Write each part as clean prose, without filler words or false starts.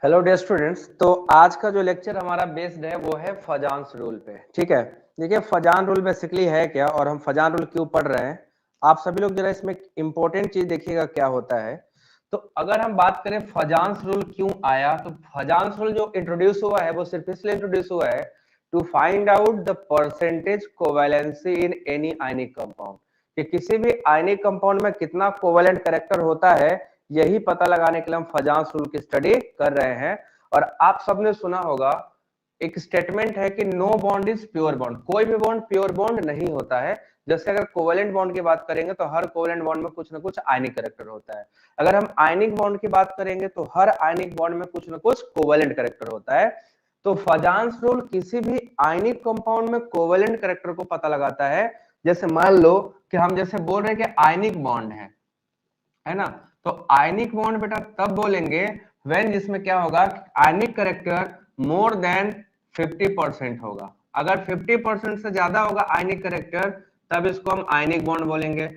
Hello dear students. तो आज का जो लेक्चर हमारा बेस्ड है वो है फजान्स रूल पे। ठीक है, देखिए फजान रूल बेसिकली है क्या और हम फजान रूल क्यों पढ़ रहे हैं, आप सभी लोग जरा इसमें इंपॉर्टेंट चीज देखिएगा क्या होता है। तो अगर हम बात करें फजान्स रूल क्यों आया, तो फजान्स रूल जो इंट्रोड्यूस हुआ है वो सिर्फ इसलिए इंट्रोड्यूस हुआ है to find out the percentage covalency in any ionic compound, कि किसी भी आयनिक कंपाउंड में कितना कोवैलेंट कैरेक्टर होता है, यही पता लगाने के लिए हम फजान्स रूल की स्टडी कर रहे हैं। और आप सबने सुना होगा एक स्टेटमेंट है कि no bond is pure bond, कोई भी बॉन्ड प्योर बॉन्ड नहीं होता है। जैसे अगर कोवेलेंट बॉन्ड की बात करेंगे तो हर कोवेलेंट बॉन्ड में कुछ ना कुछ आयनिक कैरेक्टर होता है। अगर हम आयनिक बॉन्ड की बात करेंगे तो हर आयनिक बॉन्ड में कुछ ना कुछ कोवेलेंट कैरेक्टर होता है। तो फजान्स रूल किसी भी आयनिक कंपाउंड में कोवेलेंट कैरेक्टर को पता लगाता है। जैसे मान लो कि हम जैसे बोल रहे हैं कि आयनिक बॉन्ड है ना, तो आयनिक बॉन्ड बेटा तब बोलेंगे व्हेन जिसमें क्या होगा, आयनिक कैरेक्टर मोर देन 50% होगा। अगर 50% से ज्यादा होगा आयनिक कैरेक्टर तब इसको हम आयनिक बॉन्ड बोलेंगे।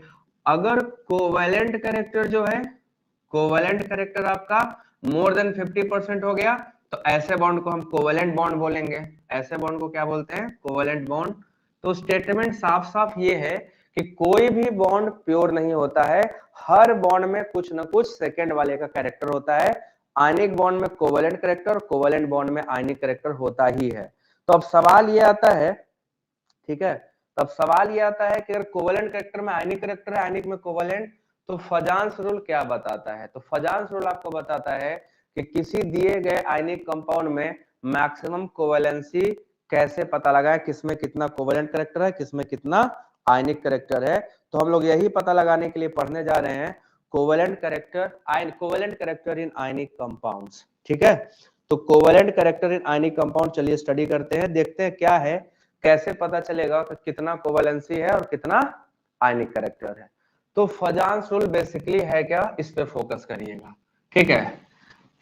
अगर कोवैलेंट कैरेक्टर जो है, कोवैलेंट कैरेक्टर आपका मोर देन 50% हो गया तो ऐसे बॉन्ड को हम कोवैलेंट बॉन्ड बोलेंगे। ऐसे बॉन्ड को क्या बोलते हैं? Covalent bond. तो स्टेटमेंट साफ साफ ये है कि कोई भी बॉन्ड प्योर नहीं होता है, हर बॉन्ड में कुछ ना कुछ सेकंड वाले का कैरेक्टर होता है। आयनिक बॉन्ड में कोवैलेंट कैरेक्टर, कोवैलेंट बॉन्ड में आयनिक कैरेक्टर होता ही है। तो अब सवाल ये आता है, ठीक है, तब सवाल ये आता है कि अगर कोवैलेंट कैरेक्टर में आयनिक कैरेक्टर है, आयनिक में कोवैलेंट, तो फजान्स रूल क्या बताता है? तो फजान्स रूल आपको बताता है कि किसी दिए गए आयनिक कंपाउंड में मैक्सिमम कोवैलेंसी कैसे पता लगाएं, किसमें कितना कोवैलेंट कैरेक्टर है, किसमें कितना आयनिक कैरेक्टर है। तो हम लोग यही पता लगाने के लिए पढ़ने जा रहे हैं covalent character in ionic compounds. ठीक है, तो covalent character in ionic compound चलिए स्टडी करते हैं, देखते हैं क्या है, कैसे पता चलेगा कि कितना कोवैलेंसी है और कितना आयनिक कैरेक्टर है। तो फजान्स रूल बेसिकली है क्या, इस पे फोकस करिएगा। ठीक है,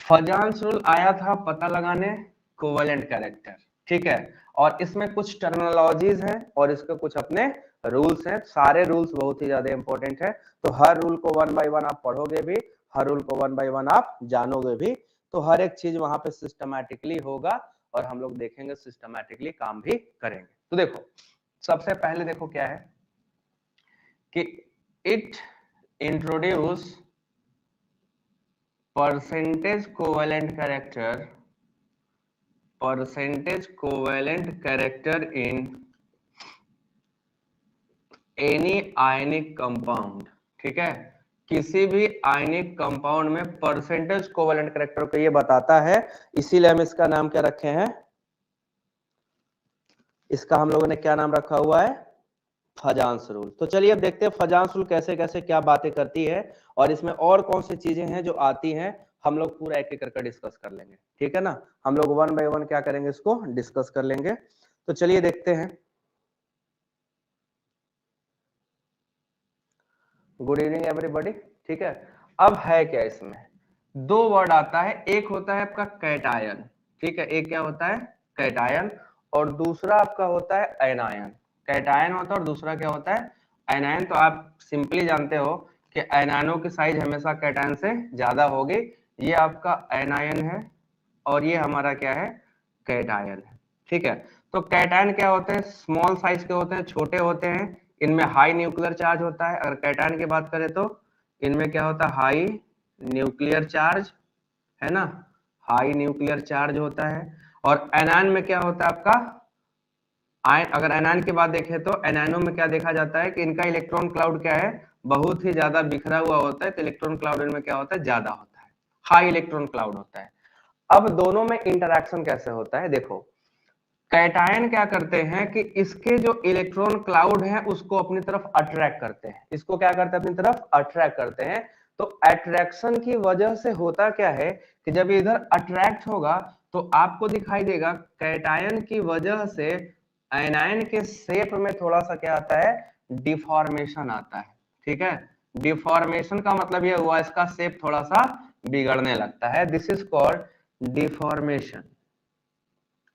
फजान्स रूल आया था पता लगाने कोवैलेंट कैरेक्टर। ठीक है, और इसमें कुछ टर्मिनोलॉजीज हैं और इसके कुछ अपने रूल्स हैं। सारे रूल्स बहुत ही ज्यादा इंपॉर्टेंट है, तो हर रूल को वन बाय वन आप पढ़ोगे भी, हर रूल को वन बाय वन आप जानोगे भी, तो हर एक चीज वहां पे सिस्टमैटिकली होगा और हम लोग देखेंगे सिस्टमैटिकली काम भी करेंगे। तो देखो सबसे पहले देखो क्या है कि it introduce percentage covalent character in any ionic compound. ठीक है, किसी भी आयनिक कंपाउंड में परसेंटेज कोवैलेंट कैरेक्टर को ये बताता है, इसीलिए हम इसका नाम क्या रखे हैं, इसका हम लोगों ने क्या नाम रखा हुआ है, फजान्स रूल। तो चलिए अब देखते हैं फजान्स रूल कैसे कैसे क्या बातें करती है और इसमें और कौन सी चीजें हैं जो आती हैं, हम लोग पूरा एक एक करके डिस्कस कर लेंगे। ठीक है ना, हम लोग वन बाय वन क्या करेंगे, इसको डिस्कस कर लेंगे। तो चलिए देखते हैं। Good evening everybody. ठीक है, अब है क्या, इसमें दो वर्ड आता है, एक होता है आपका कैटायन। ठीक है, एक क्या होता है, कैटायन, और दूसरा आपका होता है एनायन। कैटायन होता है और दूसरा क्या होता है, एनायन। तो आप सिंपली जानते हो कि एनायनों की साइज हमेशा कैटायन से ज्यादा होगी। ये आपका एनायन है और ये हमारा क्या है, कैटायन है। ठीक है, तो कैटायन क्या होते हैं, स्मॉल साइज के होते हैं, छोटे होते हैं, इनमें हाई न्यूक्लियर चार्ज होता है। अगर कैटायन की बात करें तो इनमें क्या होता है, हाई न्यूक्लियर चार्ज, है ना, हाई न्यूक्लियर चार्ज होता है। और एनायन में क्या होता है आपका, अगर एनायन की बात देखें तो एनायनों में क्या देखा जाता है कि इनका इलेक्ट्रॉन क्लाउड क्या है, बहुत ही ज्यादा बिखरा हुआ होता है। तो इलेक्ट्रॉन क्लाउड इनमें क्या होता है, ज्यादा होता है, हाई इलेक्ट्रॉन क्लाउड होता है। अब दोनों में इंटरेक्शन कैसे होता है, देखो कैटायन क्या करते हैं कि इसके जो इलेक्ट्रॉन क्लाउड है उसको अपनी तरफ अट्रैक्ट करते हैं, इसको क्या करते हैं, अपनी तरफ अट्रैक्ट करते हैं। तो अट्रैक्शन की वजह से होता क्या है कि जब इधर अट्रैक्ट होगा तो आपको दिखाई देगा कैटायन की वजह से एनायन के शेप में थोड़ा सा क्या आता है, डिफॉर्मेशन आता है। ठीक है, डिफॉर्मेशन का मतलब ये हुआ इसका शेप थोड़ा सा बिगड़ने लगता है, this is called deformation.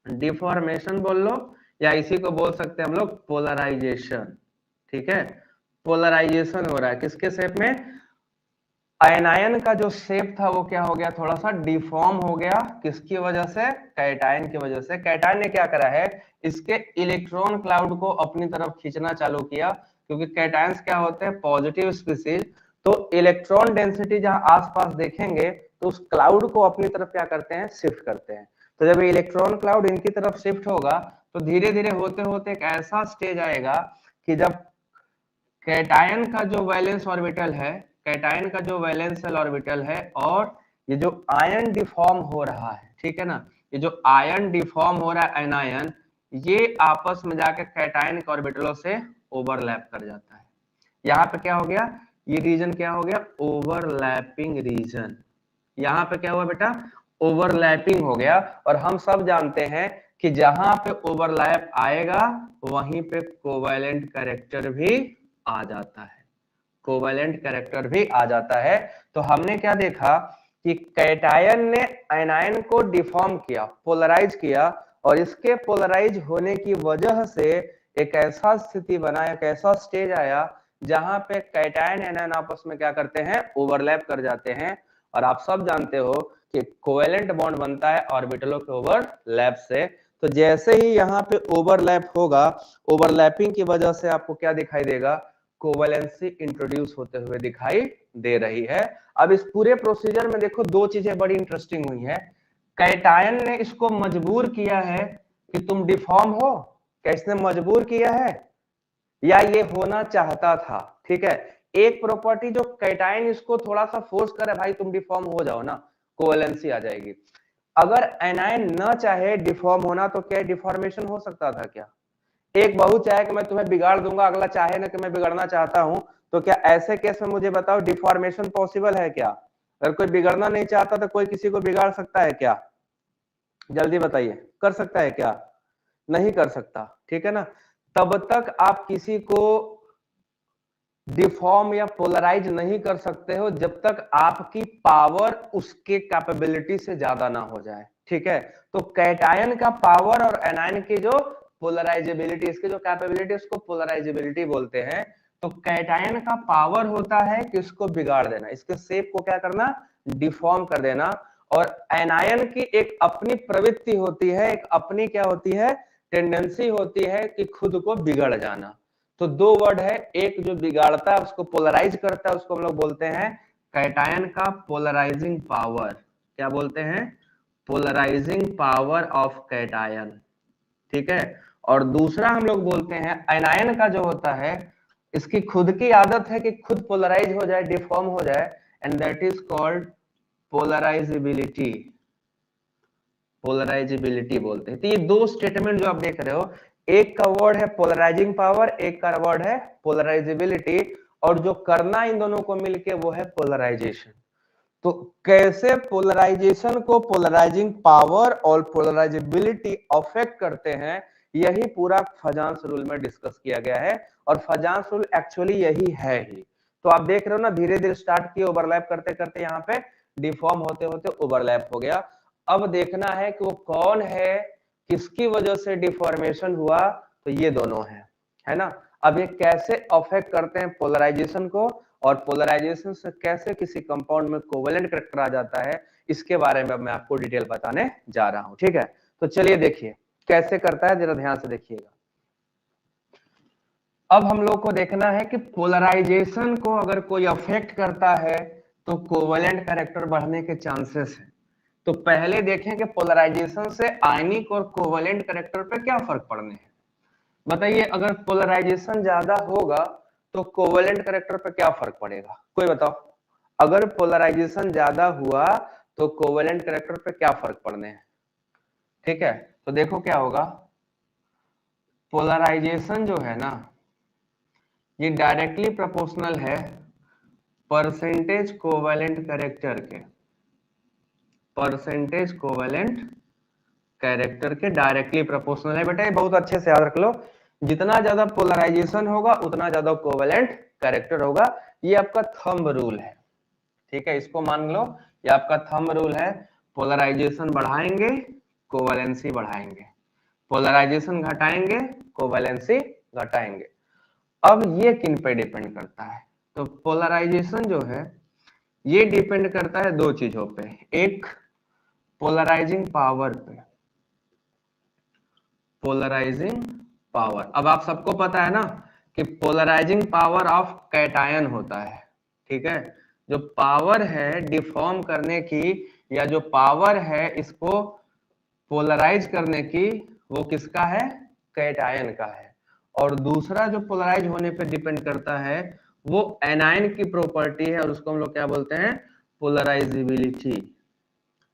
Deformation बोल लो या इसी को बोल सकते हैं हम लोग पोलराइजेशन। ठीक है, पोलराइजेशन हो रहा है किसके शेप में, आयनायन का जो शेप था वो क्या हो गया, थोड़ा सा डिफॉर्म हो गया। किसकी वजह से? कैटायन की वजह से। कैटायन ने क्या करा है, इसके इलेक्ट्रॉन क्लाउड को अपनी तरफ खींचना चालू किया, क्योंकि कैटायंस क्या होते हैं, पॉजिटिव स्पीसीज। तो इलेक्ट्रॉन डेंसिटी जहां आसपास देखेंगे तो उस क्लाउड को अपनी तरफ क्या करते हैं, शिफ्ट करते हैं। तो जब इलेक्ट्रॉन क्लाउड इनकी तरफ शिफ्ट होगा तो धीरे धीरे होते होते एक ऐसा स्टेज आएगा कि जब कैटायन का जो वैलेंस ऑर्बिटल है, कैटायन का जो वैलेंस ऑर्बिटल है और ये जो आयन डिफॉर्म हो रहा है, ठीक है ना, ये जो आयन डिफॉर्म हो रहा है एनायन, ये आपस में जाकर कैटायन के ऑर्बिटलों से ओवरलैप कर जाता है। यहाँ पे क्या हो गया, ये रीजन क्या हो गया, ओवरलैपिंग रीजन। यहाँ पे क्या हुआ बेटा, ओवरलैपिंग हो गया। और हम सब जानते हैं कि जहां पे ओवरलैप आएगा वहीं पे कोवैलेंट कैरेक्टर भी आ जाता है, कोवैलेंट कैरेक्टर भी आ जाता है। तो हमने क्या देखा कि कैटायन ने आयनायन को डिफॉर्म किया, पोलराइज किया, और इसके पोलराइज होने की वजह से एक ऐसा स्थिति बना, एक ऐसा स्टेज आया जहां पे कैटायन एनायन आपस में क्या करते हैं, ओवरलैप कर जाते हैं। और आप सब जानते हो कि कोवैलेंट बॉन्ड बनता है ऑर्बिटलों के ओवरलैप से। तो जैसे ही यहाँ पे ओवरलैप होगा, ओवरलैपिंग की वजह से आपको क्या दिखाई देगा, कोवैलेंसी इंट्रोड्यूस होते हुए दिखाई दे रही है। अब इस पूरे प्रोसीजर में देखो दो चीजें बड़ी इंटरेस्टिंग हुई है। कैटायन ने इसको मजबूर किया है कि तुम डिफॉर्म हो, क्या इसने मजबूर किया है या ये होना चाहता था? ठीक है, एक प्रॉपर्टी जो कैटायन इसको थोड़ा सा फोर्स करे, भाई तुम डिफॉर्म हो जाओ ना, कोवैलेंसी आ जाएगी। अगर एनायन न चाहे डिफॉर्म होना तो क्या डिफॉर्मेशन हो सकता था क्या? एक बहू चाहे कि मैं तुम्हें बिगाड़ दूंगा, अगला चाहे ना कि मैं बिगड़ना चाहता हूं, तो क्या ऐसे केस में मुझे बताओ डिफॉर्मेशन पॉसिबल है क्या? अगर कोई बिगड़ना नहीं चाहता तो कोई किसी को बिगाड़ सकता है क्या? जल्दी बताइए, कर सकता है क्या? नहीं कर सकता, ठीक है ना। तब तक आप किसी को डिफॉर्म या पोलराइज नहीं कर सकते हो जब तक आपकी पावर उसके कैपेबिलिटी से ज्यादा ना हो जाए, ठीक है। तो कैटायन का पावर और एनायन की जो पोलराइजेबिलिटी, इसकी जो कैपेबिलिटी, उसको पोलराइजेबिलिटी बोलते हैं। तो कैटायन का पावर होता है कि इसको बिगाड़ देना, इसके शेप को क्या करना, डिफॉर्म कर देना। और एनायन की एक अपनी प्रवृत्ति होती है, एक अपनी क्या होती है, टेंडेंसी होती है कि खुद को बिगड़ जाना। तो दो वर्ड है, एक जो बिगाड़ता है उसको पोलराइज करता है, उसको हम लोग बोलते हैं कैटायन का पोलराइजिंग पावर। क्या बोलते हैं? पोलराइजिंग पावर ऑफ कैटायन, ठीक है। और दूसरा हम लोग बोलते हैं एनायन का जो होता है, इसकी खुद की आदत है कि खुद पोलराइज हो जाए, डिफॉर्म हो जाए, and that is called polarisability. Polarisability बोलते हैं। तो ये दो स्टेटमेंट जो आप देख रहे हो, एक का वर्ड है पोलराइजिंग पावर, एक का वर्ड है पोलराइजेबिलिटी, और जो करना इन दोनों को मिलके वो है पोलराइजेशन। तो कैसे पोलराइजेशन को पोलराइजिंग पावर और पोलराइजेबिलिटी अफेक्ट करते हैं, यही पूरा फजांस रूल में डिस्कस किया गया है। और फजांस रूल एक्चुअली यही है ही। तो आप देख रहे हो ना, धीरे धीरे स्टार्ट किए ओवरलैप करते करते यहाँ पे डिफॉर्म होते होते ओवरलैप हो गया। अब देखना है कि वो कौन है, किसकी वजह से डिफॉर्मेशन हुआ, तो ये दोनों है ना। अब ये कैसे अफेक्ट करते हैं पोलराइजेशन को, और पोलराइजेशन से कैसे किसी कंपाउंड में कोवेलेंट कैरेक्टर आ जाता है, इसके बारे में मैं आपको डिटेल बताने जा रहा हूं, ठीक है। तो चलिए देखिए कैसे करता है, जरा ध्यान से देखिएगा। अब हम लोग को देखना है कि पोलराइजेशन को अगर कोई अफेक्ट करता है तो कोवेलेंट कैरेक्टर बढ़ने के चांसेस है। तो पहले देखें कि पोलराइजेशन से आयनिक और कोवेलेंट कैरेक्टर पे क्या फर्क पड़ने हैं। बताइए, अगर पोलराइजेशन ज्यादा होगा तो कोवेलेंट कैरेक्टर पे क्या फर्क पड़ेगा, कोई बताओ। अगर पोलराइजेशन ज्यादा हुआ तो कोवेलेंट कैरेक्टर पे क्या फर्क पड़ने हैं, ठीक है। तो देखो क्या होगा, पोलराइजेशन जो है ना, ये डायरेक्टली प्रोपोर्शनल है परसेंटेज कोवेलेंट कैरेक्टर के, परसेंटेज कोवेलेंट कैरेक्टर के डायरेक्टली प्रोपोर्शनल है। बेटा ये बहुत अच्छे से याद रख लो, जितना ज्यादा पोलराइजेशन होगा उतना ज्यादा कोवेलेंट कैरेक्टर होगा। ये आपका थंब रूल है, ठीक है, इसको मान लो, ये आपका थंब रूल है। पोलराइजेशन बढ़ाएंगे कोवेलेंसी बढ़ाएंगे, पोलराइजेशन घटाएंगे कोवेलेंसी घटाएंगे। अब ये किन पे डिपेंड करता है, तो पोलराइजेशन जो है ये डिपेंड करता है दो चीजों पे, एक पोलराइजिंग पावर पे, पोलराइजिंग पावर। अब आप सबको पता है ना कि पोलराइजिंग पावर ऑफ कैटायन होता है, ठीक है। जो पावर है डिफॉर्म करने की या जो पावर है इसको पोलराइज करने की, वो किसका है? कैटायन का है। और दूसरा जो पोलराइज होने पे डिपेंड करता है वो एनायन की प्रॉपर्टी है, और उसको हम लोग क्या बोलते हैं? पोलराइजेबिलिटी।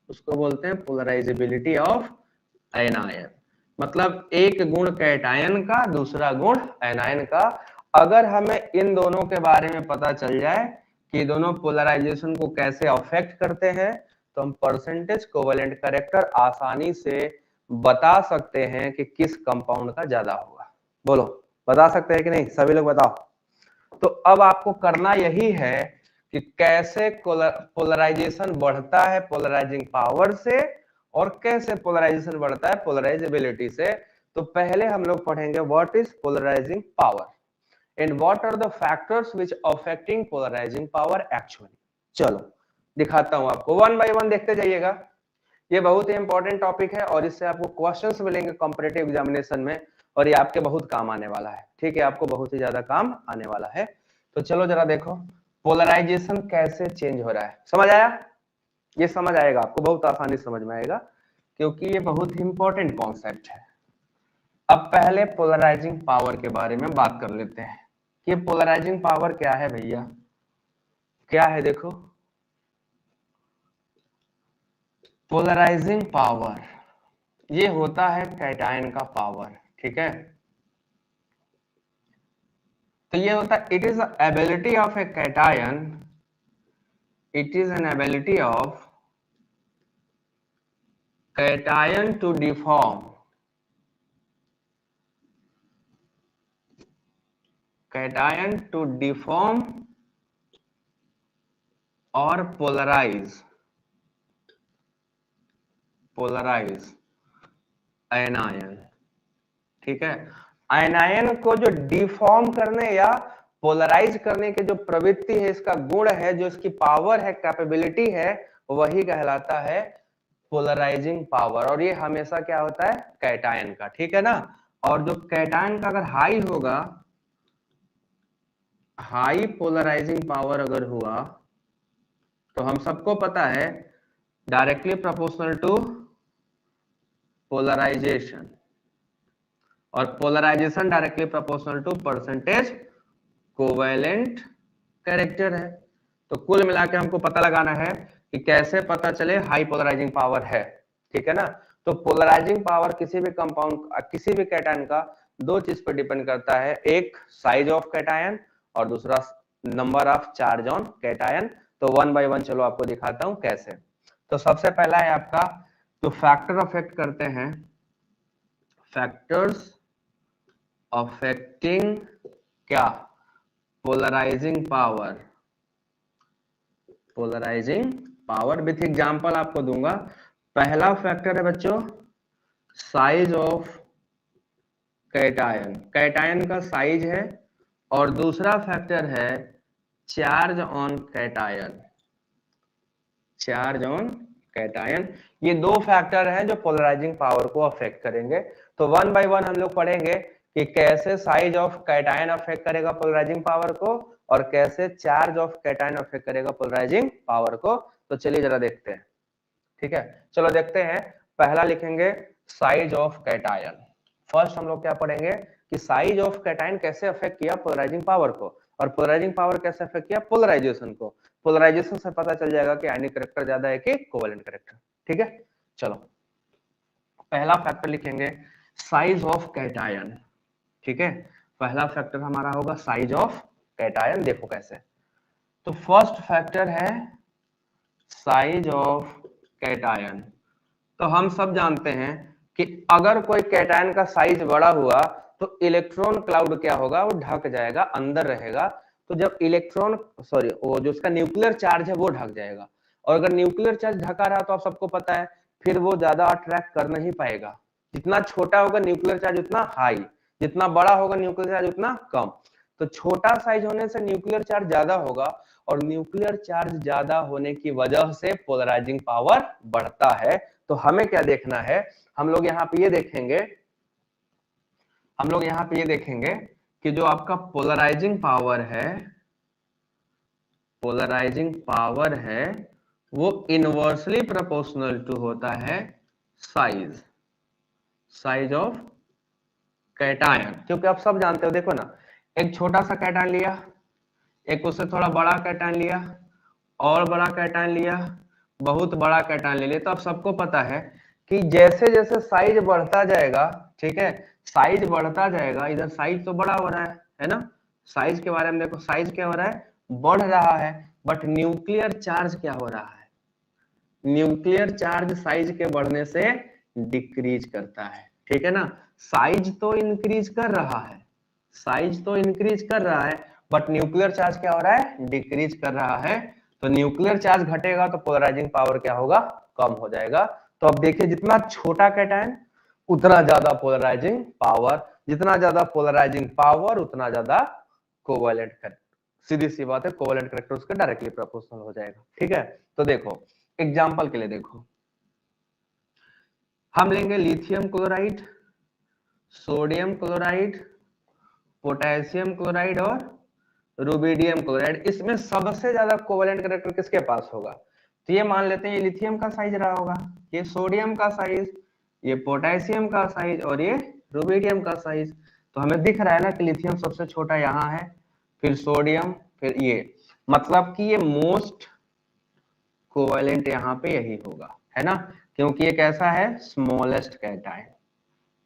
उसको बोलते हैं पोलराइजेबिलिटी ऑफ एनायन। मतलब एक गुण कैटायन का, दूसरा गुण एनायन का। अगर हमें इन दोनों के बारे में पता चल जाए कि दोनों पोलराइजेशन को कैसे अफेक्ट करते हैं, तो हम परसेंटेज कोवेलेंट कैरेक्टर आसानी से बता सकते हैं कि किस कंपाउंड का ज्यादा होगा। बोलो, बता सकते हैं कि नहीं? सभी लोग बताओ। तो अब आपको करना यही है कि कैसे पोलराइजेशन बढ़ता है पोलराइजिंग पावर से, और कैसे पोलराइजेशन बढ़ता है पोलराइजेबिलिटी से। तो पहले हम लोग पढ़ेंगे what is polarising power and what are the factors which affecting polarising power actually. चलो दिखाता हूं आपको, वन बाय वन देखते जाइएगा। ये बहुत ही इंपॉर्टेंट टॉपिक है और इससे आपको क्वेश्चंस मिलेंगे कॉम्पिटिटिव एग्जामिनेशन में, और ये आपके बहुत काम आने वाला है, ठीक है। आपको बहुत ही ज्यादा काम आने वाला है। तो चलो जरा देखो पोलराइजेशन कैसे चेंज हो रहा है। समझ आया? ये समझ आएगा आपको, बहुत आसानी समझ में आएगा, क्योंकि ये बहुत ही इंपॉर्टेंट कॉन्सेप्ट है। अब पहले पोलराइजिंग पावर के बारे में बात कर लेते हैं कि पोलराइजिंग पावर क्या है भैया। क्या है देखो, पोलराइजिंग पावर ये होता है कैटायन का पावर, ठीक है। तो ये होता है, it is ability of a cation, it is an ability of cation to deform, cation to deform और पोलराइज आयनायन, ठीक है। आयनायन को जो डिफॉर्म करने या पोलराइज करने की जो प्रवृत्ति है, इसका गुण है, जो इसकी पावर है, कैपेबिलिटी है, वही कहलाता है पोलराइजिंग पावर। और ये हमेशा क्या होता है? कैटायन का, ठीक है ना। और जो कैटायन का अगर हाई होगा, हाई पोलराइजिंग पावर अगर हुआ, तो हम सबको पता है डायरेक्टली प्रोपोर्शनल टू पोलराइजेशन, और polarisation directly proportional to percentage covalent character है। तो कुल मिलाकर हमको पता लगाना है कि कैसे पता चले हाई पोलराइजिंग पावर है, ठीक है ना। तो पोलराइजिंग पावर किसी भी कंपाउंड, किसी भी कैटायन का दो चीज पर डिपेंड करता है, एक साइज ऑफ कैटायन और दूसरा number of charge on cation. तो वन बाय वन चलो आपको दिखाता हूं कैसे। तो सबसे पहला है आपका, तो फैक्टर अफेक्ट करते हैं, फैक्टर्स अफेक्टिंग क्या? Polarising power, polarising power with example आपको दूंगा। पहला फैक्टर है बच्चों साइज ऑफ कैटायन, कैटायन का साइज है, और दूसरा फैक्टर है charge on cation, charge on cation. ये दो फैक्टर हैं जो पोलराइजिंग पावर को अफेक्ट करेंगे। तो वन बाय वन हम लोग पढ़ेंगे कि कैसे साइज ऑफ कैटायन अफेक्ट करेगा पोलराइजिंग पावर को, और कैसे चार्ज ऑफ कैटायन अफेक्ट करेगा पोलराइजिंग पावर को। तो चलिए जरा देखते हैं, ठीक है। चलो देखते हैं, पहला लिखेंगे साइज ऑफ कैटायन। फर्स्ट हम लोग क्या पढ़ेंगे कि साइज ऑफ कैटायन कैसे अफेक्ट किया पोलराइजिंग पावर को, और पोलराइजिंग पावर कैसे अफेक्ट किया पोलराइजेशन को। पोलराइजेशन से पता चल जाएगा कि आयनिक कैरेक्टर ज्यादा है कि कोवेलेंट कैरेक्टर, ठीक है। चलो पहला फैक्टर लिखेंगे साइज ऑफ कैटायन, ठीक है। पहला फैक्टर हमारा होगा साइज ऑफ कैटायन। देखो कैसे, तो फर्स्ट फैक्टर है साइज ऑफ कैटायन। तो हम सब जानते हैं कि अगर कोई कैटायन का साइज बड़ा हुआ तो इलेक्ट्रॉन क्लाउड क्या होगा? वो ढक जाएगा, अंदर रहेगा। तो जब इलेक्ट्रॉन वो जो उसका न्यूक्लियर चार्ज है वो ढक जाएगा, और अगर न्यूक्लियर चार्ज ढका रहा तो आप सबको पता है फिर वो ज्यादा अट्रैक्ट कर नहीं पाएगा। जितना छोटा होगा न्यूक्लियर चार्ज उतना हाई, जितना बड़ा होगा न्यूक्लियर चार्ज उतना कम। तो छोटा साइज होने से न्यूक्लियर चार्ज ज्यादा होगा, और न्यूक्लियर चार्ज ज्यादा होने की वजह से पोलराइजिंग पावर बढ़ता है। तो हमें क्या देखना है, हम लोग यहाँ पे ये देखेंगे, हम लोग यहाँ पे ये देखेंगे कि जो आपका पोलराइजिंग पावर है, पोलराइजिंग पावर है वो इनवर्सली प्रोपोर्शनल टू होता है साइज, साइज ऑफ कैटायन। क्योंकि आप सब जानते हो, देखो ना, एक छोटा सा कैटायन लिया, एक उससे थोड़ा बड़ा कैटायन लिया, और बड़ा कैटायन लिया, बहुत बड़ा कैटायन ले लिया, तो आप सबको पता है कि जैसे जैसे साइज बढ़ता जाएगा, ठीक है, साइज बढ़ता जाएगा, इधर साइज तो बड़ा हो रहा है ना, साइज के बारे में देखो, साइज क्या हो रहा है, बढ़ रहा है, बट न्यूक्लियर चार्ज क्या हो रहा है, न्यूक्लियर चार्ज साइज के बढ़ने से डिक्रीज करता है, ठीक है ना। साइज तो इंक्रीज कर रहा है, साइज तो इंक्रीज कर रहा है, बट न्यूक्लियर चार्ज क्या हो रहा है, डिक्रीज कर रहा है। तो न्यूक्लियर चार्ज घटेगा तो पोलराइजिंग पावर क्या होगा, कम हो जाएगा। तो अब देखिए, जितना छोटा कैटायन उतना ज्यादा पोलराइजिंग पावर, जितना ज्यादा पोलराइजिंग पावर उतना ज्यादा कोवैलेंट करंट, सीधी सी बात है, कोवैलेंट करंट उसके डायरेक्टली प्रोपोर्शनल हो जाएगा, ठीक है। तो देखो एग्जांपल के लिए देखो, हम लेंगे lithium chloride, sodium chloride, potassium chloride और रुबिडियम क्लोराइड। इसमें सबसे ज्यादा कोवैलेंट कैरेक्टर किसके पास होगा, तो ये मान लेते हैं ये लिथियम का साइज रहा होगा, ये सोडियम का साइज, ये पोटेशियम का साइज और ये रुबिडियम का साइज। तो हमें दिख रहा है ना कि लिथियम सबसे छोटा यहाँ है, फिर सोडियम, फिर ये, मतलब कि ये मोस्ट कोवैलेंट यहाँ पे यही होगा, है ना, क्योंकि ये कैसा है, स्मॉलेस्ट कैटायन,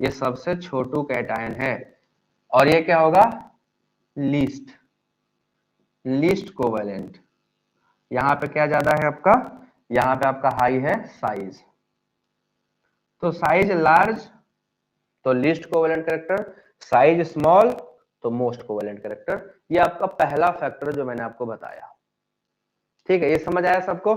ये सबसे छोटू कैटायन है। और ये क्या होगा, लीस्ट, लीस्ट कोवैलेंट। यहाँ पे क्या ज्यादा है आपका, यहाँ पे आपका हाई है साइज, तो साइज लार्ज तो least covalent character, size small तो मोस्ट कोवैलेंट कैरेक्टर। ये आपका पहला फैक्टर जो मैंने आपको बताया, ठीक है, ये समझ आया सबको,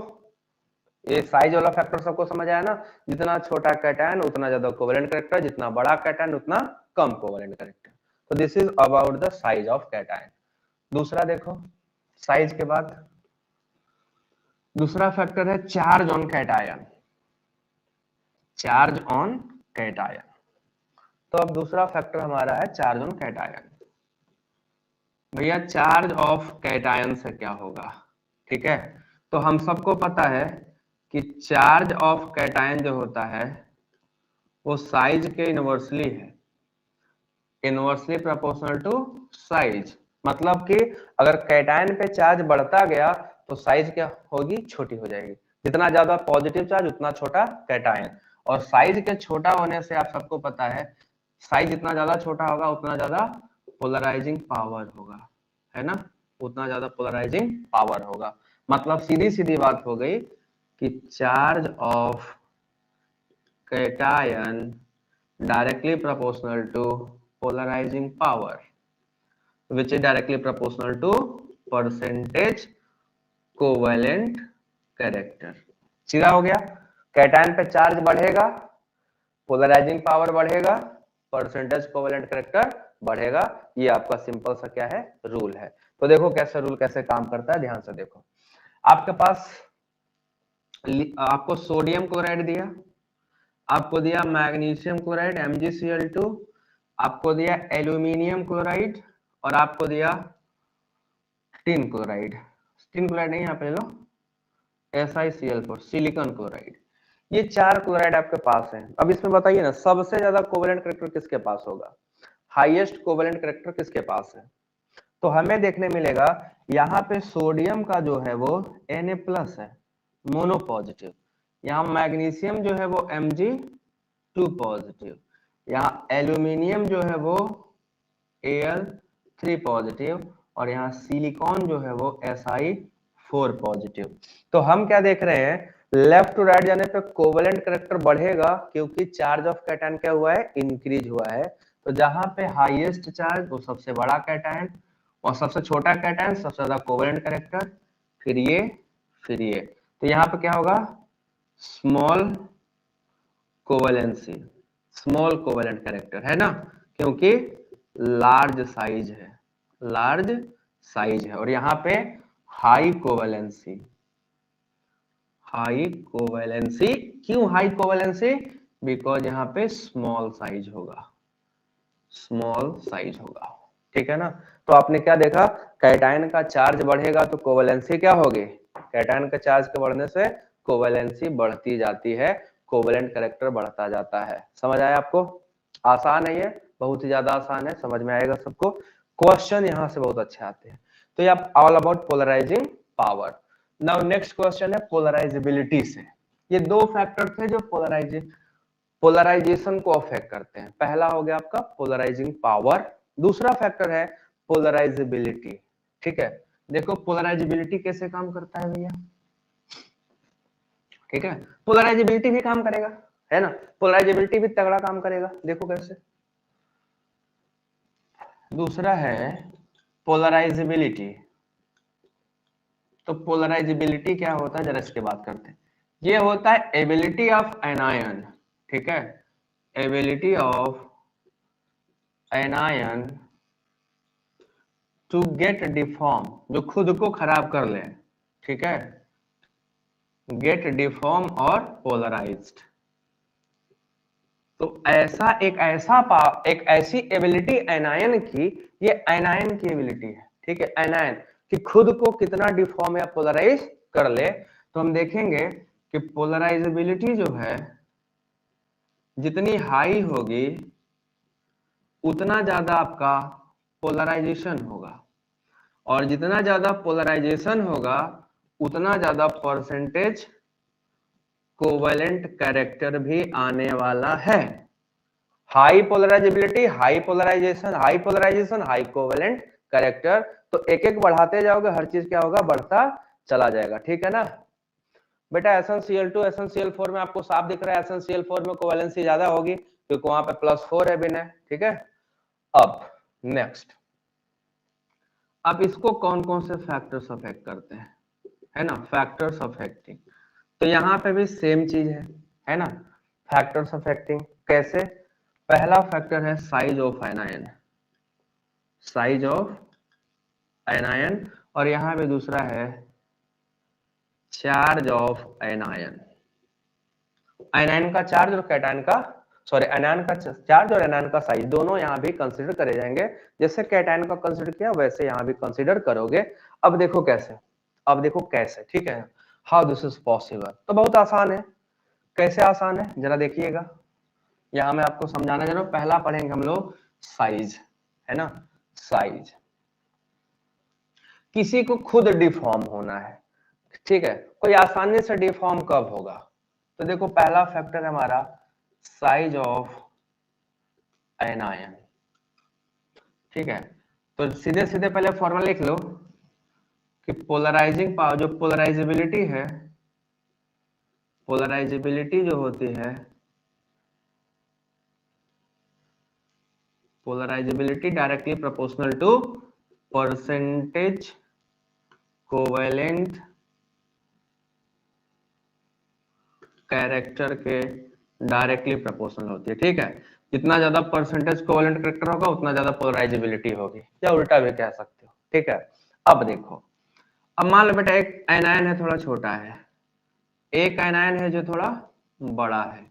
ये साइज वाला फैक्टर सबको समझ आया ना, जितना छोटा कैटायन उतना ज्यादा कोवैलेंट कैरेक्टर, जितना बड़ा कैटायन उतना कम कोवैलेंट कैरेक्टर। तो this is about the size of cation. दूसरा देखो, साइज के बाद दूसरा फैक्टर है charge on cation, charge on cation. तो अब दूसरा फैक्टर हमारा है चार्ज ऑन कैटायन। भैया चार्ज ऑफ कैटायन से क्या होगा, ठीक है, तो हम सबको पता है कि चार्ज ऑफ कैटायन जो होता है वो साइज के इनवर्सली है, इनवर्सली प्रोपोर्शनल टू साइज। मतलब कि अगर कैटायन पे चार्ज बढ़ता गया तो साइज क्या होगी, छोटी हो जाएगी, जितना ज्यादा पॉजिटिव चार्ज उतना छोटा कैटायन। और साइज के छोटा होने से आप सबको पता है, साइज जितना ज्यादा छोटा होगा उतना ज्यादा पोलराइजिंग पावर होगा, है ना, उतना ज्यादा पोलराइजिंग पावर होगा। मतलब सीधी सीधी बात हो गई कि charge of cation directly proportional to polarising power which is directly proportional to percentage covalent character. सीधा हो गया, कैटायन पे चार्ज बढ़ेगा, पोलराइजिंग पावर बढ़ेगा, परसेंटेज कोवैलेंट कैरेक्टर बढ़ेगा। ये आपका सिंपल सा क्या है, रूल है। तो देखो कैसे रूल कैसे काम करता है, ध्यान से देखो। आपके पास आपको सोडियम क्लोराइड दिया, आपको दिया मैग्नीशियम क्लोराइड MgCl2, आपको दिया एल्यूमिनियम क्लोराइड और आपको दिया टिन क्लोराइड, टिन क्लोराइड नहीं यहाँ पे लो, SiCl4 सिलिकॉन क्लोराइड। ये चार क्लोराइड आपके पास है। अब इसमें बताइए ना, सबसे ज्यादा कोवैलेंट कैरेक्टर किसके पास होगा, हाईएस्ट कोवैलेंट कैरेक्टर किसके पास है। तो हमें देखने मिलेगा यहाँ पे सोडियम का जो है वो Na+ है, मोनो पॉजिटिव। यहाँ मैग्नीशियम जो है वो Mg2 पॉजिटिव, यहाँ एल्यूमिनियम जो है वो Al3 पॉजिटिव और यहाँ सिलिकॉन जो है वो Si4 पॉजिटिव। तो हम क्या देख रहे हैं, लेफ्ट टू राइट जाने पे कोवैलेंट कैरेक्टर बढ़ेगा क्योंकि चार्ज ऑफ कैटायन क्या हुआ है, इंक्रीज हुआ है। तो जहां पे हाईएस्ट चार्ज वो सबसे बड़ा कैटायन और सबसे छोटा कैटायन सबसे ज्यादा कोवैलेंट कैरेक्टर, फिर ये फिर ये। तो यहाँ पे क्या होगा, small covalency, small covalent character, है ना, क्योंकि लार्ज साइज है, लार्ज साइज है। और यहाँ पे हाई कोवेलेंसी, हाई कोवेलेंसी क्यों हाई कोवेलेंसी? बिकॉज यहाँ पे स्मॉल साइज होगा, स्मॉल साइज होगा, ठीक है ना। तो आपने क्या देखा, कैटायन का चार्ज बढ़ेगा तो कोवेलेंसी क्या होगी, कैटायन का चार्ज के बढ़ने से कोवेलेंसी बढ़ती जाती है, कोवेलेंट कैरेक्टर बढ़ता जाता है। समझ आया आपको? आसान है, ये बहुत ही ज्यादा आसान है, समझ में आएगा सबको। क्वेश्चन यहाँ से बहुत अच्छे आते हैं। तो ये all about polarising power. Now next question है पोलराइजेबिलिटी से। ये दो फैक्टर थे जो पोलराइजेशन को अफेक्ट करते हैं। पहला हो गया आपका पोलराइजिंग पावर, दूसरा फैक्टर है पोलराइजेबिलिटी। ठीक है, देखो पोलराइजेबिलिटी कैसे काम करता है भैया, ठीक है, पोलराइजेबिलिटी भी काम करेगा, है ना, पोलराइजेबिलिटी भी तगड़ा काम करेगा। देखो कैसे, दूसरा है पोलराइजेबिलिटी। तो पोलराइजेबिलिटी क्या होता है, जरा इसके बात करते हैं। ये होता है एबिलिटी ऑफ एनायन, ठीक है, ability of anion to get deform, जो खुद को खराब कर ले, ठीक है, गेट डिफॉर्म और पोलराइज्ड। तो ऐसा एक ऐसी एबिलिटी एनायन की, ये एनायन की एबिलिटी है, ठीक है, एनायन कि खुद को कितना डिफॉर्म या पोलराइज कर ले। तो हम देखेंगे कि पोलराइजेबिलिटी जो है जितनी हाई होगी उतना ज्यादा आपका पोलराइजेशन होगा, और जितना ज्यादा पोलराइजेशन होगा उतना ज्यादा परसेंटेज कोवेलेंट कैरेक्टर भी आने वाला है। High polarisability, high polarisation, high polarisation, high covalent character, तो एक एक बढ़ाते जाओगे, हर चीज क्या होगा, बढ़ता चला जाएगा, ठीक है ना। बेटा SnCl2 SnCl4 में आपको साफ दिख रहा है, SnCl4 में कोवेलेंसी ज्यादा होगी क्योंकि वहां पे +4 है बिना, ठीक है। अब नेक्स्ट, अब इसको कौन कौन से फैक्टर्स अफेक्ट करते हैं, है ना, फैक्टर्स अफेक्टिंग। तो यहाँ पे भी सेम चीज है ना, फैक्टर्स अफेक्टिंग कैसे। पहला फैक्टर है size of anion, size of anion, और यहाँ पे दूसरा है चार्ज ऑफ एनायन। एनायन का चार्ज और कैटायन का, सॉरी एनायन का चार्ज और एनायन का साइज दोनों यहाँ भी कंसीडर करे जाएंगे। जैसे कैटायन का कंसीडर किया वैसे यहाँ भी कंसीडर करोगे। अब देखो कैसे, अब देखो कैसे, ठीक है, हाउ दिस इज पॉसिबल। तो बहुत आसान है, कैसे आसान है जरा देखिएगा, यहाँ मैं आपको समझाना चाह रहा हूँ। पहला पढ़ेंगे हम लोग साइज, है ना, साइज। किसी को खुद डिफॉर्म होना है, ठीक है, कोई आसानी से डिफॉर्म कब होगा, तो देखो पहला फैक्टर है हमारा साइज ऑफ एनायन, ठीक है। तो सीधे सीधे पहले फॉर्मूला लिख लो कि पोलराइजिंग पावर, जो पोलराइजेबिलिटी है, पोलराइजेबिलिटी जो होती है, polarisability directly proportional to percentage covalent character के डायरेक्टली प्रोपोर्शनल होती है, ठीक है। जितना ज्यादा परसेंटेज कोवेलेंट कैरेक्टर होगा उतना ज्यादा पोलराइजेबिलिटी होगी, या उल्टा भी कह सकते हो, ठीक है। अब देखो, अब मान लो बेटा एक एनायन है थोड़ा छोटा है, एक एनायन है जो थोड़ा बड़ा है,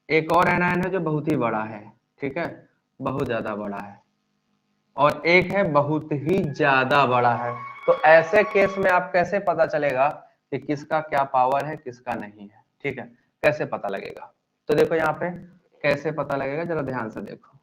एक और एनायन है जो बहुत ही बड़ा है, ठीक है, बहुत ज्यादा बड़ा है, और एक है बहुत ही ज्यादा बड़ा है। तो ऐसे केस में आप कैसे पता चलेगा कि किसका क्या पावर है किसका नहीं है, ठीक है, कैसे पता लगेगा। तो देखो यहाँ पे कैसे पता लगेगा, जरा ध्यान से देखो।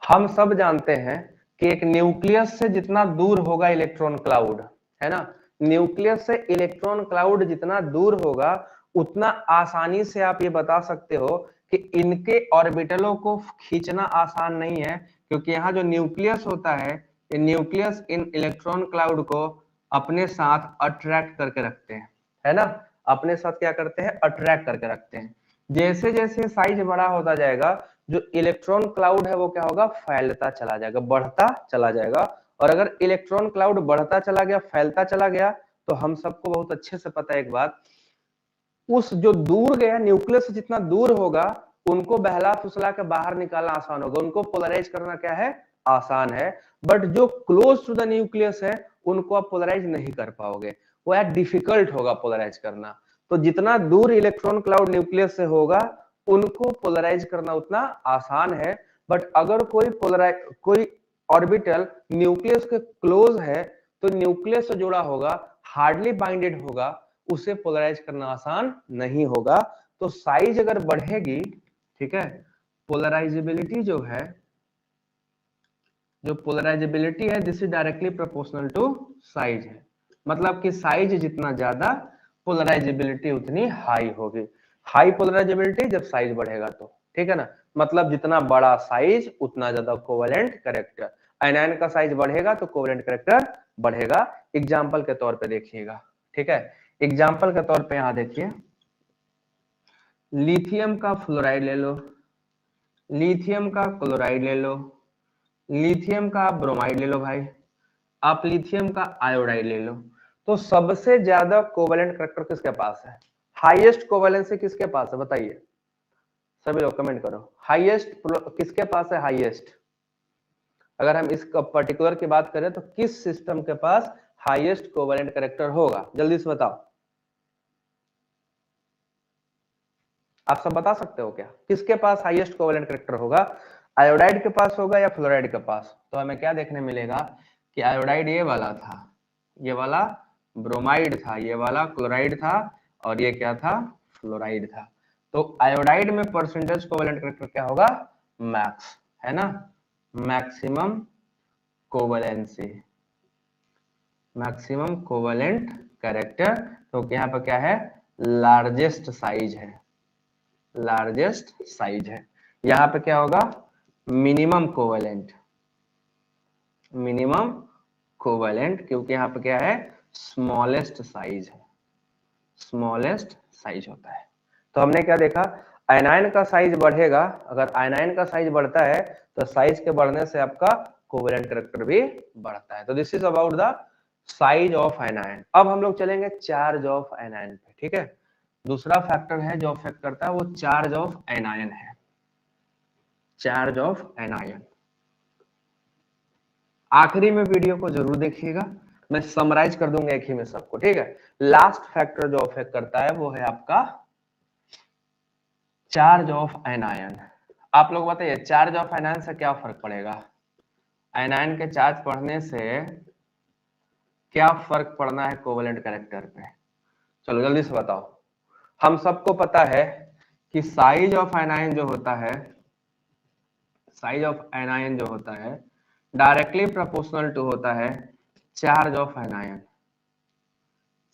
हम सब जानते हैं कि एक न्यूक्लियस से जितना दूर होगा इलेक्ट्रॉन क्लाउड, है ना, न्यूक्लियस से इलेक्ट्रॉन क्लाउड जितना दूर होगा उतना आसानी से आप ये बता सकते हो कि इनके ऑर्बिटलों को खींचना आसान नहीं है, क्योंकि यहाँ जो न्यूक्लियस होता है, ये न्यूक्लियस इन इलेक्ट्रॉन क्लाउड को अपने साथ अट्रैक्ट करके रखते हैं, है ना, अपने साथ क्या करते हैं, अट्रैक्ट करके रखते हैं। जैसे जैसे साइज बड़ा होता जाएगा जो इलेक्ट्रॉन क्लाउड है वो क्या होगा, फैलता चला जाएगा, बढ़ता चला जाएगा। और अगर इलेक्ट्रॉन क्लाउड बढ़ता चला गया, फैलता चला गया, तो हम सबको बहुत अच्छे से पता है एक बात, उस जो दूर गया न्यूक्लियस जितना दूर होगा उनको बहला फुसला के बाहर निकालना आसान होगा, उनको पोलराइज करना क्या है, आसान है, बट जो क्लोज टू द न्यूक्लियस है उनको आप पोलराइज नहीं कर पाओगे, वो यार डिफिकल्ट होगा पोलराइज करना। तो जितना दूर इलेक्ट्रॉन क्लाउड न्यूक्लियस से होगा उनको पोलराइज करना उतना आसान है, बट अगर कोई ऑर्बिटल न्यूक्लियस के क्लोज है तो न्यूक्लियस से जुड़ा होगा, हार्डली बाइंडेड होगा, उसे पोलराइज करना आसान नहीं होगा। तो साइज अगर बढ़ेगी, ठीक है, पोलराइजेबिलिटी जो है, जो पोलराइजेबिलिटी है this is directly proportional to size है, मतलब कि साइज जितना ज्यादा पोलराइजेबिलिटी उतनी हाई होगी। हाई पोलराइजेबिलिटी जब साइज बढ़ेगा तो, ठीक है ना, मतलब जितना बड़ा साइज उतना ज्यादा कोवेलेंट कैरेक्टर। आयनायन का साइज बढ़ेगा तो कोवेलेंट कैरेक्टर बढ़ेगा। एग्जांपल के तौर पे देखिएगा, ठीक है, एग्जांपल के तौर पे यहां देखिए, लिथियम का फ्लोराइड ले लो, लिथियम का क्लोराइड ले लो, लिथियम का ब्रोमाइड ले लो भाई, आप लिथियम का आयोडाइड ले लो। तो सबसे ज्यादा कोवेलेंट कैरेक्टर किसके पास है, हाईएस्ट कोवेलेंसी किसके पास है बताइए, सभी लोग कमेंट करो, हाईएस्ट किसके पास है, हाईएस्ट। अगर हम इस पर्टिकुलर की बात करें तो किस सिस्टम के पास हाईएस्ट कोवेलेंट कैरेक्टर होगा, जल्दी से बताओ। आप सब बता सकते हो क्या, किसके पास हाईएस्ट कोवेलेंट कैरेक्टर होगा, आयोडाइड के पास होगा या फ्लोराइड के पास? तो हमें क्या देखने मिलेगा कि आयोडाइड ये वाला था, ये वाला ब्रोमाइड था, ये वाला क्लोराइड था, और ये क्या था, फ्लोराइड था। तो आयोडाइड में परसेंटेज कोवेलेंट कैरेक्टर क्या होगा, मैक्स, है ना, maximum covalency, maximum covalent character. तो यहाँ पर क्या है, लार्जेस्ट साइज है, लार्जेस्ट साइज है। यहाँ पे क्या होगा, मिनिमम कोवेलेंट, मिनिमम कोवेलेंट, क्योंकि यहाँ पे क्या है, स्मॉलेस्ट साइज है, स्मॉलेस्ट साइज होता है। तो हमने क्या देखा, आयनाइन का साइज बढ़ेगा, अगर आयनाइन का साइज बढ़ता है तो साइज के बढ़ने से आपका कोवेलेंट कैरेक्टर भी बढ़ता है। तो this is about the size of anion. अब हम लोग चलेंगे चार्ज ऑफ आयनाइन पे, ठीक है। दूसरा फैक्टर है जो अफेक्ट करता है वो चार्ज ऑफ एनायन है, चार्ज ऑफ एनायन। आखिरी में वीडियो को जरूर देखिएगा, मैं समराइज कर दूंगा एक ही में सबको, ठीक है। लास्ट फैक्टर जो अफेक्ट करता है वो है आपका चार्ज ऑफ एनायन। आप लोग बताइए चार्ज ऑफ एनायन से क्या फर्क पड़ेगा, एनायन के चार्ज पढ़ने से क्या फर्क पड़ना है कोवेलेंट कैरेक्टर पे, चलो जल्दी से बताओ। हम सबको पता है कि साइज ऑफ एनायन जो होता है, साइज ऑफ एनायन जो होता है डायरेक्टली प्रोपोर्शनल टू होता है charge of anion,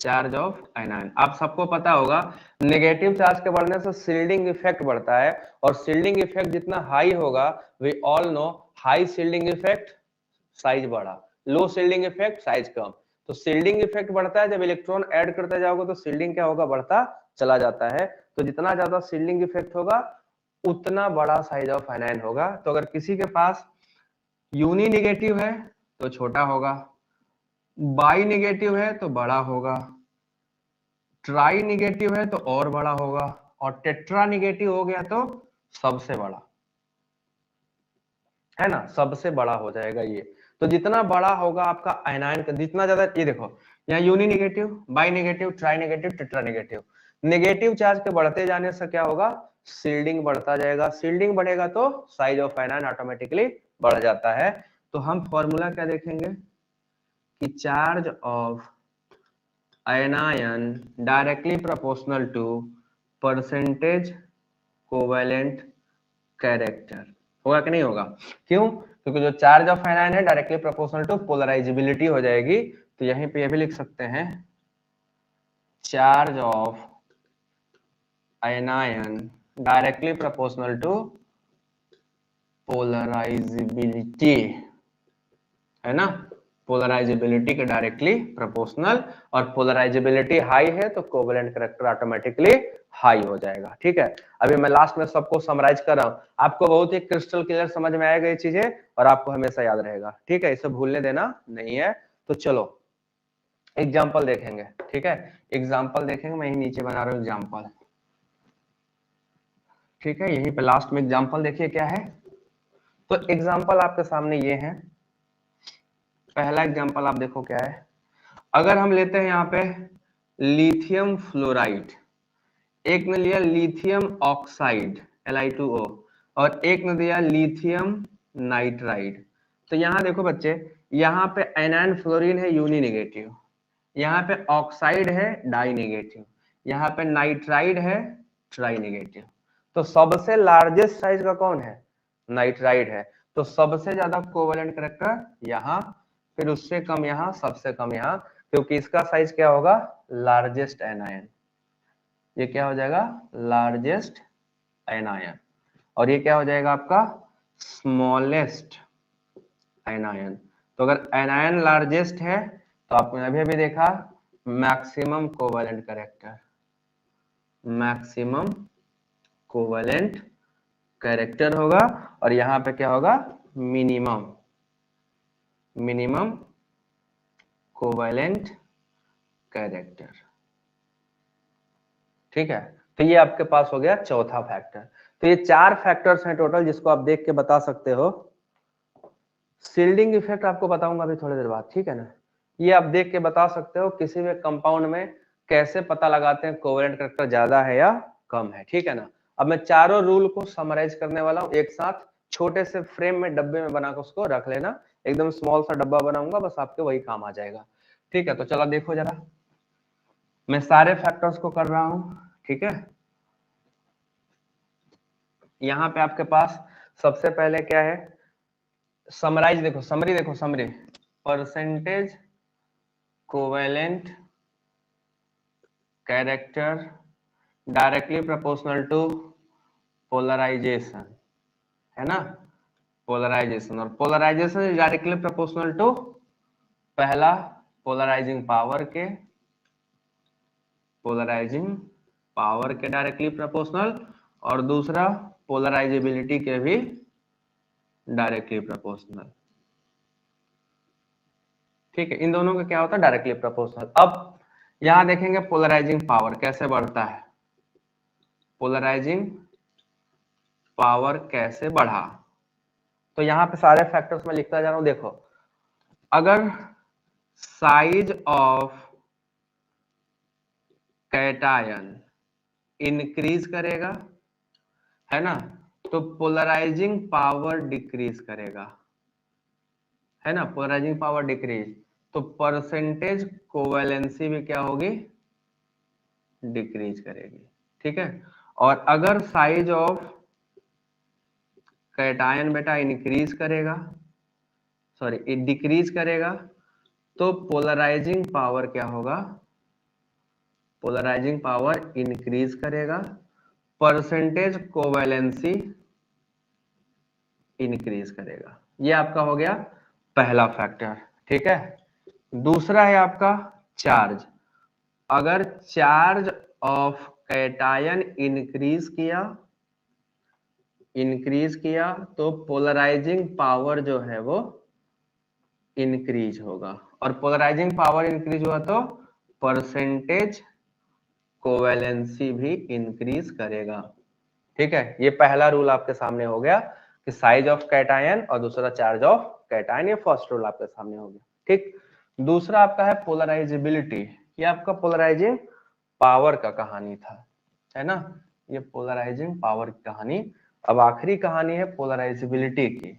charge of anion. आप सबको पता होगा नेगेटिव चार्ज के बढ़ने से शील्डिंग इफेक्ट बढ़ता है, और शील्डिंग इफेक्ट जितना हाई होगा we all know, high shielding effect size बढ़ा, लो शील्डिंग इफेक्ट साइज कम। तो शील्डिंग इफेक्ट बढ़ता है, जब इलेक्ट्रॉन ऐड करते जाओगे तो शील्डिंग क्या होगा, बढ़ता चला जाता है। तो जितना ज्यादा शील्डिंग इफेक्ट होगा उतना बड़ा साइज ऑफ एनायन होगा। तो अगर किसी के पास यूनी नेगेटिव है तो छोटा होगा, बाई नेगेटिव है तो बड़ा होगा, ट्राई नेगेटिव है तो और बड़ा होगा, और टेट्रा नेगेटिव हो गया तो सबसे बड़ा, है ना, सबसे बड़ा हो जाएगा ये। तो जितना बड़ा होगा आपका आयनायन का, जितना ज्यादा, ये देखो यहाँ uni negative, bi negative, tri negative, tetra negative, negative charge के बढ़ते जाने से क्या होगा, शील्डिंग बढ़ता जाएगा, शील्डिंग बढ़ेगा तो साइज ऑफ आयनायन ऑटोमेटिकली बढ़ जाता है। तो हम फॉर्मूला क्या देखेंगे कि charge of anion directly proportional to percentage covalent character, होगा कि नहीं होगा, क्यों, क्योंकि जो चार्ज ऑफ आयनायन है डायरेक्टली प्रोपोर्शनल टू पोलराइजेबिलिटी हो जाएगी। तो यहीं पे ये भी लिख सकते हैं charge of anion directly proportional to polarizability, है ना, पोलराइजेबिलिटी के डायरेक्टली प्रोपोर्शनल, और पोलराइजेबिलिटी हाई है तो कोवेलेंट कैरेक्टर ऑटोमेटिकली हाई हो जाएगा, ठीक है। अभी मैं लास्ट में सबको समराइज कर रहा हूं, आपको बहुत ही क्रिस्टल क्लियर समझ में आएगा ये चीजें, और आपको हमेशा याद रहेगा, ठीक है, इसे भूलने देना नहीं है। तो चलो एग्जाम्पल देखेंगे, ठीक है, एग्जाम्पल देखेंगे, मैं यही नीचे बना रहा हूँ एग्जाम्पल, ठीक है, यहीं पे लास्ट में एग्जाम्पल देखिए क्या है। तो एग्जाम्पल आपके सामने ये है। पहला एग्जाम्पल आप देखो क्या है। अगर हम लेते हैं यहाँ पे लिथियम फ्लोराइड, एक ने लिया लिथियम ऑक्साइड Li2O, और एक ने दिया लिथियम नाइट्राइड। तो यहाँ देखो बच्चे, यहाँ पे एनायन फ्लोरीन है यूनी नेगेटिव, यहाँ पे ऑक्साइड है डाई नेगेटिव, यहाँ पे नाइट्राइड है ट्राई नेगेटिव। तो सबसे लार्जेस्ट साइज का कौन है? नाइट्राइड है। तो सबसे ज्यादा कोवेलेंट करेक्टर यहाँ, फिर उससे कम यहाँ, सबसे कम यहाँ, क्योंकि इसका साइज क्या होगा? Largest anion. ये क्या हो जाएगा? Largest anion. और ये क्या हो जाएगा आपका? Smallest anion. तो अगर एनायन लार्जेस्ट है तो आपने अभी अभी देखा maximum covalent character, maximum covalent character होगा, और यहाँ पे क्या होगा? Minimum, minimum covalent character. ठीक है, तो ये आपके पास हो गया चौथा फैक्टर। तो ये 4 फैक्टर्स हैं टोटल जिसको आप देख के बता सकते हो। शील्डिंग इफेक्ट आपको बताऊंगा अभी थोड़ी देर बाद, ठीक है ना। ये आप देख के बता सकते हो किसी भी कंपाउंड में कैसे पता लगाते हैं कोवेलेंट कैरेक्टर ज्यादा है या कम है, ठीक है ना। अब मैं चारों रूल को समराइज करने वाला हूँ एक साथ, छोटे से फ्रेम में डब्बे में बनाकर उसको रख लेना, एकदम स्मॉल सा डब्बा बनाऊंगा, बस आपके वही काम आ जाएगा। ठीक है, तो चलो देखो जरा, मैं सारे फैक्टर्स को कर रहा हूं, ठीक है। यहाँ पे आपके पास सबसे पहले क्या है? समराइज देखो, समरी देखो, summary percentage covalent character directly proportional to polarisation, है ना। पोलराइजेशन, और polarisation is directly proportional to पहला पोलराइजिंग पावर के, पोलराइजिंग पावर के डायरेक्टली प्रोपोर्शनल, और दूसरा पोलराइजेबिलिटी के भी डायरेक्टली प्रोपोर्शनल। ठीक है, इन दोनों का क्या होता है? Directly proportional. अब यहां देखेंगे पोलराइजिंग पावर कैसे बढ़ता है, पोलराइजिंग पावर कैसे बढ़ा। तो यहाँ पे सारे फैक्टर्स में लिखता जा रहा हूं। देखो, अगर साइज ऑफ कैटायन इंक्रीज करेगा, है ना, तो पोलराइजिंग पावर डिक्रीज करेगा, है ना। पोलराइजिंग पावर डिक्रीज, तो परसेंटेज कोवैलेंसी भी क्या होगी? डिक्रीज करेगी, ठीक है। और अगर साइज ऑफ कैटायन बेटा इंक्रीज करेगा, सॉरी डिक्रीज करेगा, तो पोलराइजिंग पावर क्या होगा? पोलराइजिंग पावर इंक्रीज करेगा, परसेंटेज कोवैलेंसी इंक्रीज करेगा। ये आपका हो गया पहला फैक्टर, ठीक है। दूसरा है आपका चार्ज। अगर चार्ज ऑफ कैटायन इंक्रीज किया तो पोलराइजिंग पावर जो है वो इंक्रीज होगा, और पोलराइजिंग पावर इंक्रीज हुआ तो परसेंटेज कोवैलेंसी भी इंक्रीज करेगा, ठीक है। ये पहला रूल आपके सामने हो गया कि साइज ऑफ कैटायन, और दूसरा चार्ज ऑफ कैटायन। ये फर्स्ट रूल आपके सामने हो गया, ठीक। दूसरा आपका है पोलराइजेबिलिटी। ये आपका पोलराइजिंग पावर का कहानी था, है ना। ये पोलराइजिंग पावर की कहानी। अब आखिरी कहानी है पोलराइजेबिलिटी की।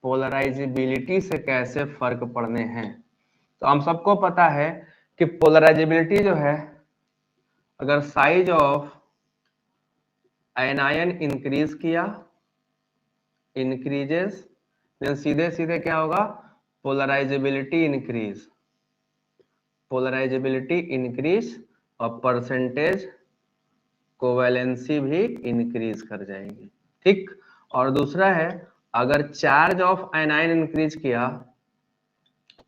पोलराइजेबिलिटी से कैसे फर्क पड़ने हैं? तो हम सबको पता है कि पोलराइजेबिलिटी जो है, अगर साइज ऑफ एनायन इंक्रीज किया, इंक्रीजेस, देन सीधे सीधे क्या होगा? पोलराइजेबिलिटी इंक्रीज, पोलराइजेबिलिटी इंक्रीज, और परसेंटेज कोवैलेंसी भी इंक्रीज कर जाएगी, ठीक। और दूसरा है, अगर चार्ज ऑफ एनायन इंक्रीज किया,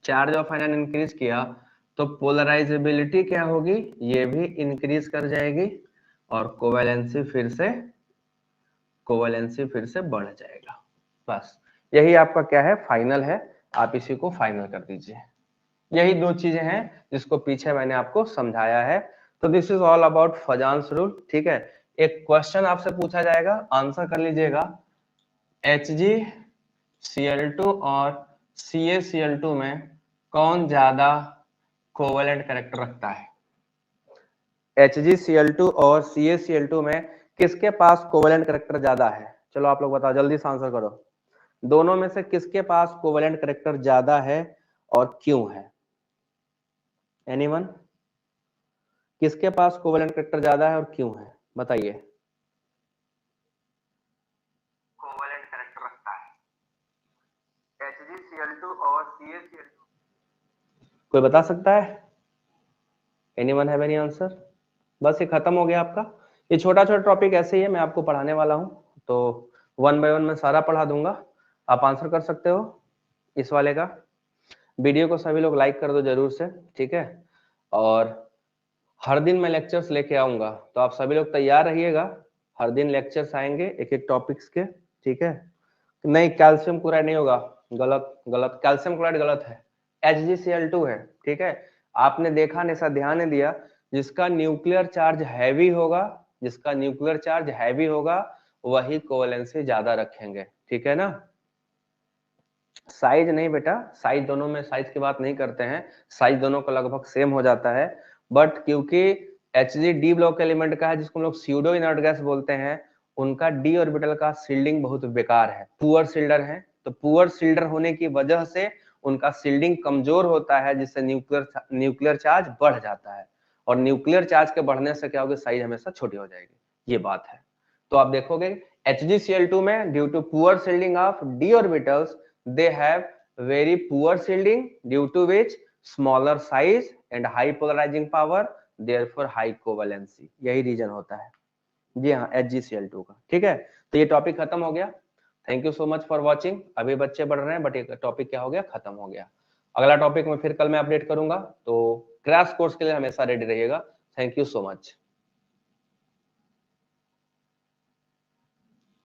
चार्ज ऑफ एनायन इंक्रीज किया, तो पोलराइजेबिलिटी क्या होगी? ये भी इंक्रीज कर जाएगी, और कोवैलेंसी फिर से बढ़ जाएगा। बस यही आपका क्या है? फाइनल है। आप इसी को फाइनल कर दीजिए। यही दो चीजें हैं जिसको पीछे मैंने आपको समझाया है। तो this is all about फजान्स rule, ठीक है। एक क्वेश्चन आपसे पूछा जाएगा, आंसर कर लीजिएगा, HgCl2 और CaCl2 में कौन ज्यादा कोवेलेंट कैरेक्टर रखता है? HgCl2 और CaCl2 में किसके पास कोवेलेंट कैरेक्टर ज्यादा है? चलो आप लोग बताओ, जल्दी से आंसर करो। दोनों में से किसके पास कोवेलेंट कैरेक्टर ज्यादा है और क्यों है? एनीवन? किसके पास कोवेलेंट कैरेक्टर ज्यादा है और क्यों है? बताइए। कोवेलेंट कैरेक्टर रखता है HgCl2 और CaCl2। कोई बता सकता है? Anyone have any answer? बस ये खत्म हो गया आपका। ये छोटा छोटा टॉपिक ऐसे ही है, मैं आपको पढ़ाने वाला हूँ, तो 1 बाय 1 मैं सारा पढ़ा दूंगा, आप आंसर कर सकते हो इस वाले का। वीडियो को सभी लोग लाइक कर दो जरूर से, ठीक है। और हर दिन मैं लेक्चर्स लेके आऊंगा, तो आप सभी लोग तैयार रहिएगा। हर दिन लेक्चर्स आएंगे एक एक टॉपिक्स के, ठीक है। नहीं, कैल्शियम क्लोराइड नहीं होगा, गलत गलत, कैल्शियम क्लोराइड गलत है, HgCl2 है, ठीक है। आपने देखा नहीं, सा ध्यान नहीं दिया, जिसका न्यूक्लियर चार्ज हैवी होगा, जिसका न्यूक्लियर चार्ज हैवी होगा वही कोवेलेंसी ज्यादा रखेंगे, ठीक है ना। साइज नहीं बेटा, साइज दोनों में साइज की बात नहीं करते हैं, साइज दोनों का लगभग सेम हो जाता है, बट क्योंकि Hg डी ब्लॉक एलिमेंट का है, जिसको हम लोग स्यूडो इनर्ट गैस बोलते हैं, उनका डी ऑर्बिटल का सील्डिंग बहुत बेकार है, पुअर सील्डर है, तो पुअर सील्डर होने की वजह से उनका सील्डिंग कमजोर होता है, जिससे न्यूक्लियर चार्ज बढ़ जाता है, और न्यूक्लियर चार्ज के बढ़ने से क्या होगा, साइज हमेशा छोटी हो जाएगी, ये बात है। तो आप देखोगे HgCl2 में due to poor shielding of d orbitals they have very poor shielding, due to which smaller size and high polarizing power, therefore high covalency, यही रीजन होता है जी हाँ HgCl2 का, ठीक है। तो ये टॉपिक खत्म हो गया, thank you so much for watching. अभी बच्चे बढ़ रहे हैं बट ये टॉपिक क्या हो गया, खत्म हो गया। अगला टॉपिक में फिर कल मैं अपडेट करूंगा, तो क्रैश कोर्स के लिए हमेशा रेडी रहिएगा। Thank you so much.